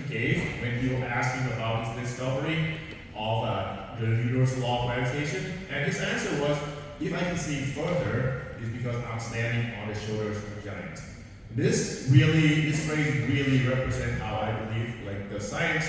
cave when he was asking about his discovery of the universal law of gravitation, and his answer was, if I can see further, it's because I'm standing on the shoulders of giants. This phrase really represents how I believe, like the science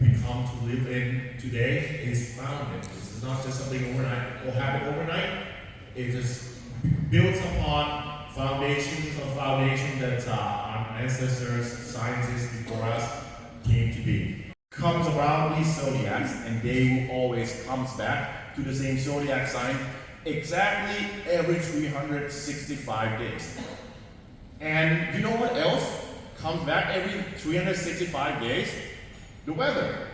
we come to live in today is founded. This is not just something overnight or happen overnight. It just builds upon foundation that our ancestors, scientists before us came to be. Comes around these zodiacs, and they will always comes back to the same zodiac sign exactly every 365 days. And you know what else comes back every 365 days? The weather.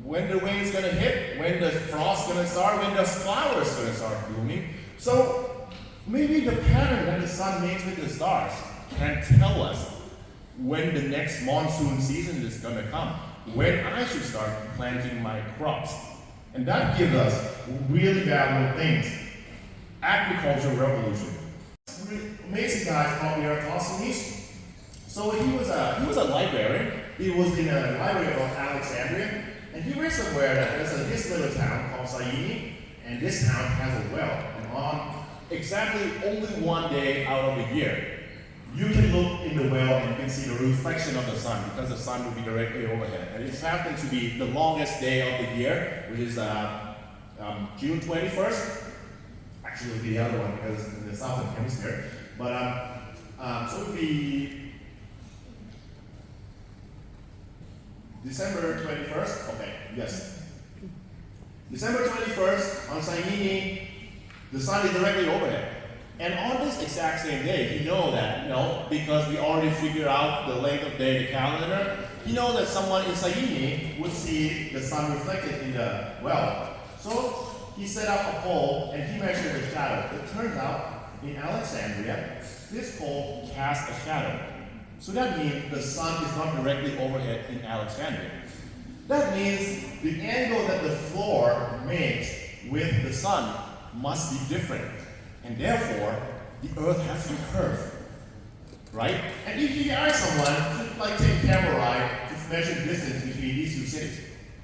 When the rain's gonna hit, when the frost's gonna start, when the flowers gonna start blooming. So maybe the pattern that the sun makes with the stars can tell us when the next monsoon season is gonna come, when I should start planting my crops. And that gives us really valuable things. Agricultural revolution. Amazing guy called Eratosthenes. So he was a librarian. He was in a library of Alexandria, and he read somewhere that there's this little town called Syene, and this town has a well. And on exactly only one day out of the year, you can look in the well and you can see the reflection of the sun, because the sun will be directly overhead. And it happens to be the longest day of the year, which is June 21st. Actually, it would be the other one because it's in the southern hemisphere. But so it would be December 21st. Okay, yes. December 21st on Syene, the sun is directly overhead. And on this exact same day, you know that, because we already figured out the length of day in the calendar, you know that someone in Syene would see the sun reflected in the well. So he set up a pole and he measured the shadow. It turns out in Alexandria, this pole casts a shadow. So that means the sun is not directly overhead in Alexandria. That means the angle that the floor makes with the sun must be different. And therefore, the earth has to be curved. Right? And if you ask someone to take a camera ride to measure the distance between these two cities,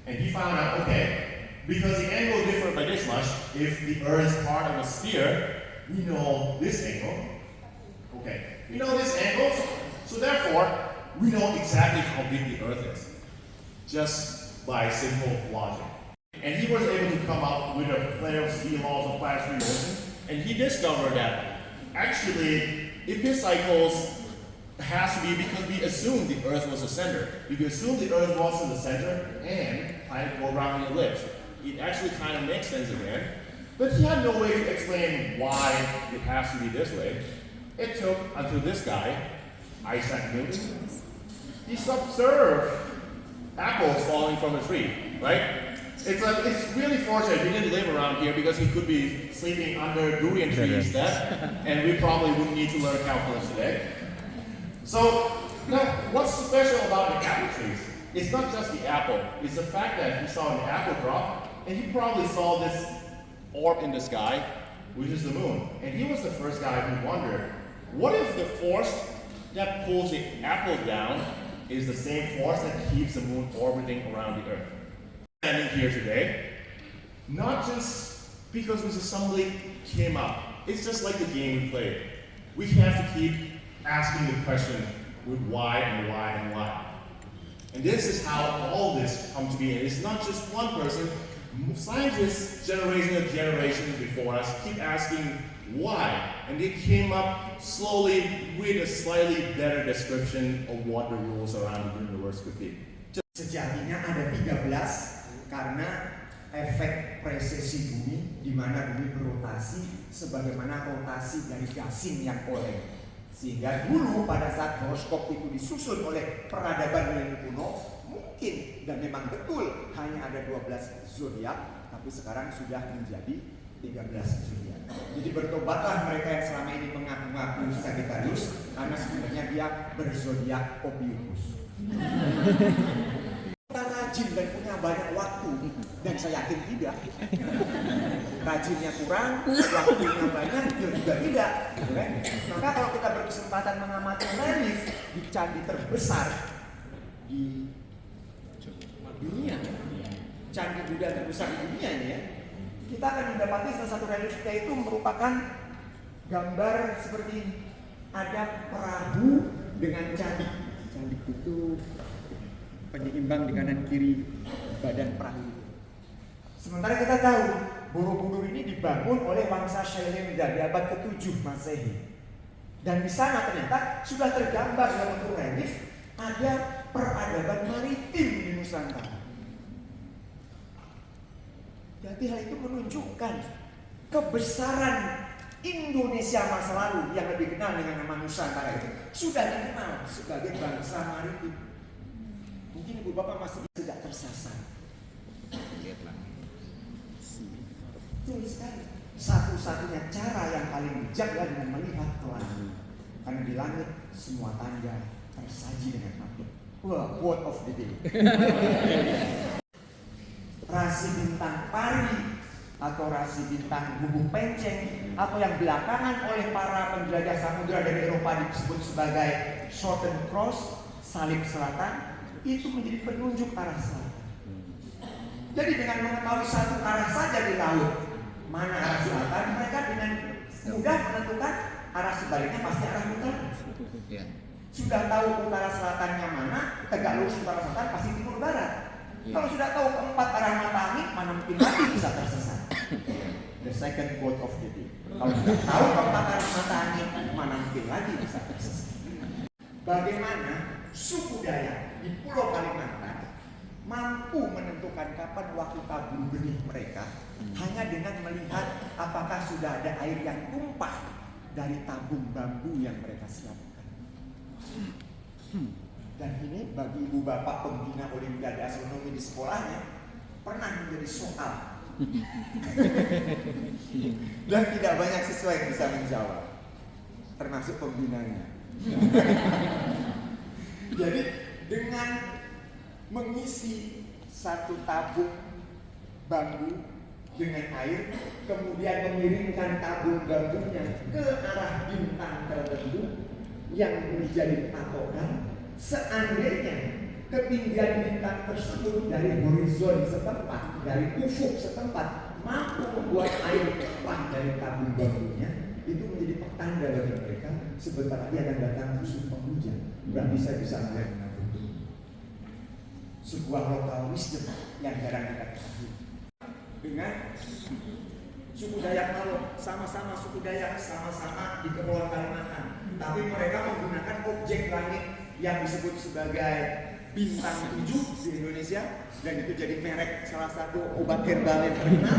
and he found out, okay, because the angle is different by this much, if the earth is part of a sphere, we know this angle. Okay, we know this angle, so therefore, we know exactly how big the earth is. Just by simple logic. And he was able to come up with a pair of three laws of planetary motion. And he discovered that actually epicycles has to be because we assumed the Earth was the center. If you assume the Earth was in the center and planet go around the ellipse, it actually kind of makes sense again. But he had no way to explain why it has to be this way. It took until this guy, Isaac Newton, he observed apples falling from a tree, right? It's really fortunate he didn't live around here because he could be sleeping under durian trees instead, and we probably wouldn't need to learn calculus today. So, now, what's special about the apple trees? It's not just the apple, it's the fact that he saw an apple drop, and he probably saw this orb in the sky, which is the moon. And he was the first guy who wondered, what if the force that pulls the apple down is the same force that keeps the moon orbiting around the Earth? Standing here today, not just because this assembly came up. It's just like the game we played. We have to keep asking the question with why and why and why. And this is how all this come to be. And it's not just one person. Scientists, generation of generation before us, keep asking why. And they came up slowly with a slightly better description of what the rules around the universe could be. Sejatinya ada 13 karena efek presesi bumi di mana bumi berotasi sebagaimana rotasi dari gasing yang oleng. Sehingga dulu pada saat horoskop itu disusun oleh peradaban Yunani kuno, mungkin dan memang betul hanya ada 12 zodiak, tapi sekarang sudah menjadi 13 zodiak. Jadi bertobatlah mereka yang selama ini mengaku-ngaku Sagittarius karena sebenarnya dia berzodiak Ophiuchus. Kita rajin dan punya banyak waktu, dan saya yakin tidak. Rajinnya kurang, waktunya banyak, ya juga tidak. Maka kalau kita berkesempatan mengamati relief di candi terbesar di dunia, candi Buddha terbesar di dunia ini ya. Kita akan mendapati salah satu reliefnya itu merupakan gambar seperti ini. Ada perahu dengan candi. Candi itu penyeimbang di kanan kiri badan perahu. Sementara kita tahu Borobudur ini dibangun oleh bangsa Syailendra di abad ke-7 Masehi. Dan di sana ternyata sudah tergambar dalam bentuk relief ada peradaban maritim di Nusantara. Jadi hal itu menunjukkan kebesaran Indonesia masa lalu yang lebih dikenal dengan nama Nusantara itu sudah dikenal sebagai bangsa maritim. Mungkin ibu bapak masih tidak tersasar. Betul sekali. Satu-satunya cara yang paling bijak adalah dengan melihat ke langit. Karena di langit semua tanda tersaji dengan apik. Wah, quote of the day. Rasi bintang pari atau rasi bintang bubuk penceng atau yang belakangan oleh para penjelajah samudera dari Eropa disebut sebagai Southern Cross, salib selatan, itu menjadi penunjuk arah selatan. Jadi dengan mengetahui satu arah saja di laut, mana arah selatan, mereka dengan mudah menentukan arah sebaliknya pasti arah utara. Sudah tahu utara selatannya mana, tegak lurus utara selatan pasti timur barat. Kalau sudah tahu keempat arah mata angin, mana mungkin lagi bisa tersesat. The second quote of the day. Kalau sudah tahu keempat arah mata angin, mana mungkin lagi bisa tersesat. Bagaimana suku Dayak di Pulau Kalimantan mampu menentukan kapan waktu tabur benih mereka hanya dengan melihat apakah sudah ada air yang tumpah dari tabung bambu yang mereka siapkan. Dan ini bagi ibu bapak pembina olimpiade astronomi di sekolahnya pernah menjadi soal. Dan tidak banyak siswa yang bisa menjawab, termasuk pembinanya. Jadi dengan mengisi satu tabung bambu dengan air, kemudian mengirimkan tabung bambunya ke arah bintang tertentu yang menjadi patokan, seandainya ketinggian bintang tersebut dari horizon setempat, dari ufuk setempat mampu membuat air terbang dari tabung bambunya, itu menjadi petanda bagi mereka. Sebentar lagi akan datang musim penghujan. Berarti saya bisa melihat sebuah lokal wisdom yang jarang kita ketahui. Dengan suku Dayak Malo, sama-sama suku Dayak, sama-sama di Kepulauan Kalimantan, tapi mereka menggunakan objek langit yang disebut sebagai bintang 7 di Indonesia, dan itu jadi merek salah satu obat herbal yang terkenal.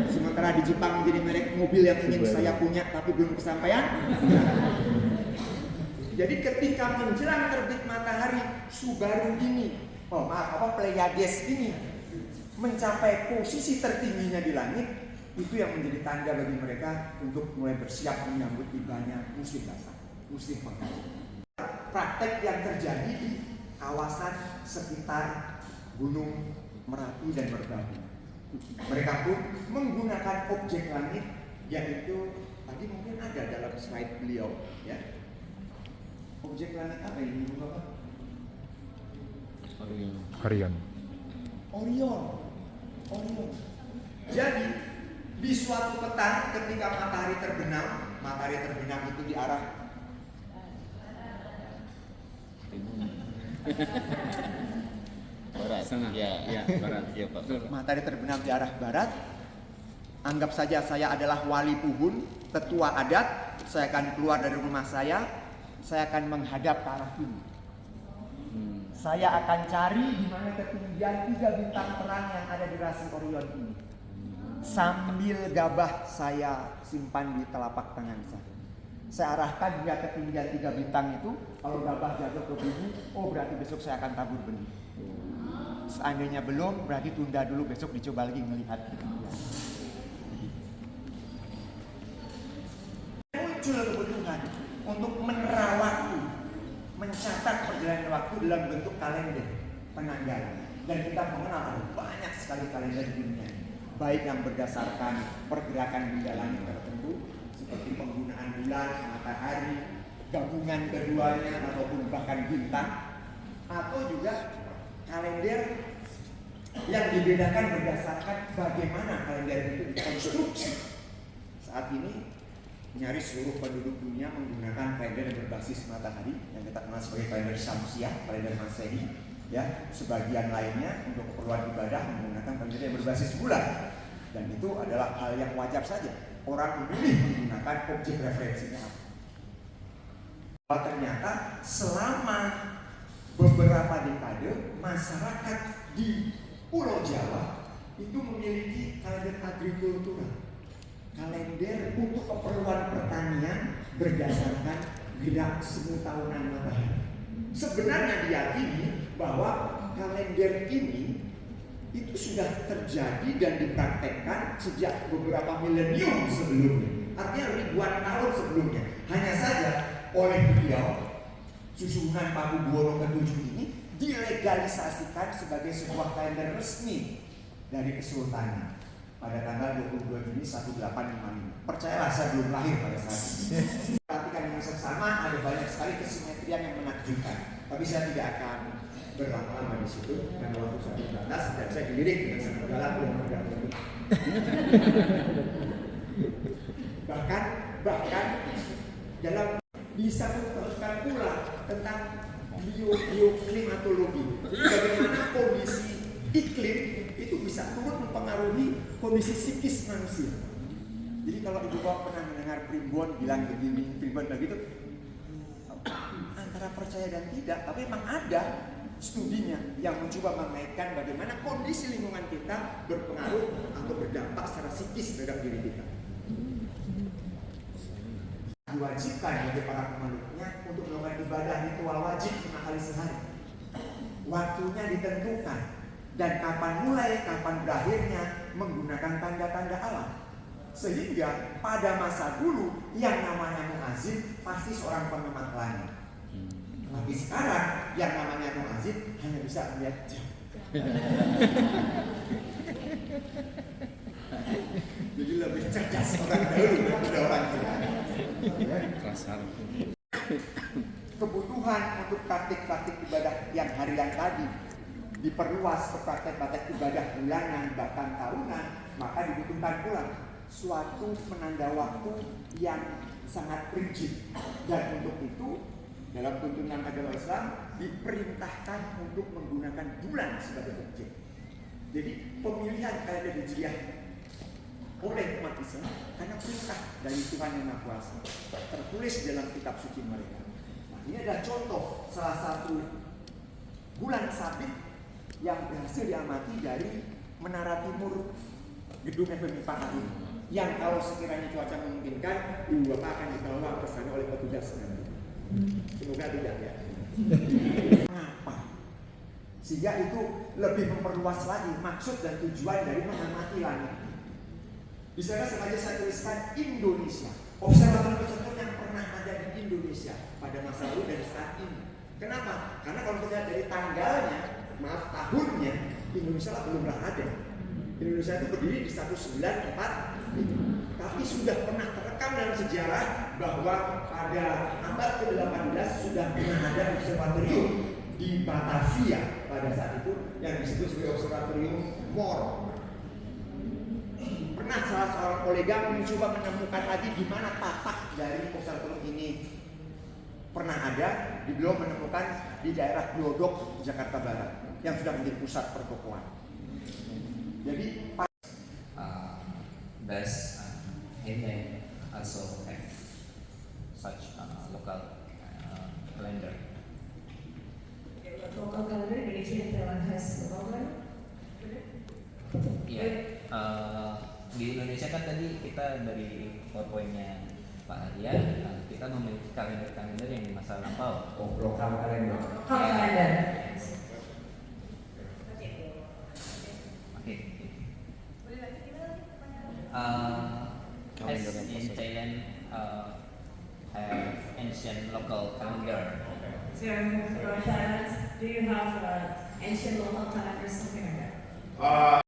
Sementara di Jepang menjadi merek mobil yang ingin saya punya tapi belum kesampaian. Jadi ketika menjelang terbit matahari Subaru ini, Pleiades ini mencapai posisi tertingginya di langit, itu yang menjadi tanda bagi mereka untuk mulai bersiap menyambut tibanya musim basah, musim penghujan. Praktek yang terjadi di kawasan sekitar Gunung Merapi dan Merbabu. Mereka pun menggunakan objek langit, yaitu tadi mungkin ada dalam slide beliau, ya. Objek langit apa ini, Bapak? Orion. Orion. Jadi di suatu petang ketika matahari terbenam itu di arah barat. Ya, barat. Ya, Pak. Matahari terbenam di arah barat. Anggap saja saya adalah wali Puhun, tetua adat. Saya akan keluar dari rumah saya akan menghadap ke arah timur. Saya akan cari di mana ketinggian 3 bintang terang yang ada di rasi Orion ini. Sambil gabah saya simpan di telapak tangan saya. Saya arahkan dia ketinggian 3 bintang itu. Kalau gabah jatuh ke bumi, oh berarti besok saya akan tabur benih. Seandainya belum, berarti tunda dulu, besok dicoba lagi melihat ketinggian. Muncul kebutuhan untuk menerawat, mencatat perjalanan waktu dalam bentuk kalender penanggalan. Dan kita mengenal ada banyak sekali kalender di dunia, baik yang berdasarkan pergerakan benda langit tertentu seperti penggunaan bulan, matahari, gabungan keduanya ataupun bahkan bintang, atau juga kalender yang dibedakan berdasarkan bagaimana kalender itu dikonstruksi. Saat ini nyaris seluruh penduduk dunia menggunakan kalender yang berbasis matahari yang kita kenal sebagai kalender Syamsiah, kalender Masehi. Ya, sebagian lainnya untuk keperluan ibadah menggunakan kalender yang berbasis bulan. Dan itu adalah hal yang wajar saja. Orang memilih menggunakan objek referensinya. Ternyata selama beberapa dekade masyarakat di Pulau Jawa itu memiliki kalender agrikultural, kalender untuk keperluan pertanian berdasarkan gerak semu tahunan matahari. Sebenarnya diyakini bahwa kalender ini itu sudah terjadi dan dipraktekkan sejak beberapa milenium sebelumnya, artinya ribuan tahun sebelumnya. Hanya saja oleh beliau Susuhunan Pakubuwono ke-7 ini dilegalisasikan sebagai sebuah kalender resmi dari Kesultanan pada tanggal 22 Juni 1855. Percayalah, saya belum lahir pada saat itu. Perhatikan dengan seksama, ada banyak sekali kesimetrian yang menakjubkan. Tapi saya tidak akan berlama-lama di situ karena waktu saya terbatas dan saya dilirik dengan sangat galak yang agak bahkan dalam bisa meneruskan pula tentang bioklimatologi, bagaimana kondisi iklim itu bisa turut mempengaruhi kondisi psikis manusia. Jadi kalau ibu bapak pernah mendengar primbon bilang begini, primbon begitu, antara percaya dan tidak, tapi memang ada studinya yang mencoba mengaitkan bagaimana kondisi lingkungan kita berpengaruh atau berdampak secara psikis terhadap diri kita. Diwajibkan bagi para pemeluknya untuk melakukan ibadah ritual wajib 5 kali sehari. Waktunya ditentukan dan kapan mulai, kapan berakhirnya menggunakan tanda-tanda alam. Sehingga pada masa dulu yang namanya muazin pasti seorang pengamat langit. Tapi sekarang yang namanya muazin hanya bisa melihat jam. Jadi lebih cerdas orang dahulu daripada orang sekarang. Kasar. Kebutuhan untuk praktik-praktik ibadah yang harian tadi diperluas ke praktek-praktek ibadah bulanan bahkan tahunan, maka dibutuhkan pula suatu penanda waktu yang sangat rigid. Dan untuk itu dalam tuntunan agama Islam diperintahkan untuk menggunakan bulan sebagai objek. Jadi pemilihan kalender Hijriah oleh umat Islam karena perintah dari Tuhan Yang Maha Kuasa tertulis dalam kitab suci mereka. Nah, ini adalah contoh salah satu bulan sabit yang berhasil diamati dari menara timur gedung FMI Paharu, yang kalau sekiranya cuaca memungkinkan ibu bapak akan dibawa ke sana oleh petugas nanti. Semoga tidak ya. Mengapa? Sehingga itu lebih memperluas lagi maksud dan tujuan dari mengamati langit. Di sana sengaja saya tuliskan Indonesia, observatorium yang pernah ada di Indonesia pada masa lalu dan saat ini. Kenapa? Karena kalau kita dari tanggalnya, maaf tahunnya, Indonesia lah belum ada. Indonesia itu berdiri di 1945, tapi sudah pernah terekam dalam sejarah bahwa pada abad ke-18 sudah pernah ada observatorium di Batavia pada saat itu yang disebut sebagai observatorium Moore. Pernah salah seorang kolega mencoba menemukan lagi di mana tapak dari observatorium ini pernah ada, beliau menemukan di daerah Glodok, Jakarta Barat, yang sudah menjadi pusat pertokoan. Jadi does Hindai also have such local calendar? Local calendar Indonesia has local calendar? Iya. Di Indonesia kan tadi kita dari PowerPoint-nya Pak Aryan, kita memiliki kalender-kalender yang di masa lampau. Oh, lokal kalender. Local calendar. Oke. As in Thailand, have ancient local calendar. So, for Thailand, do you have ancient local calendar, something like that?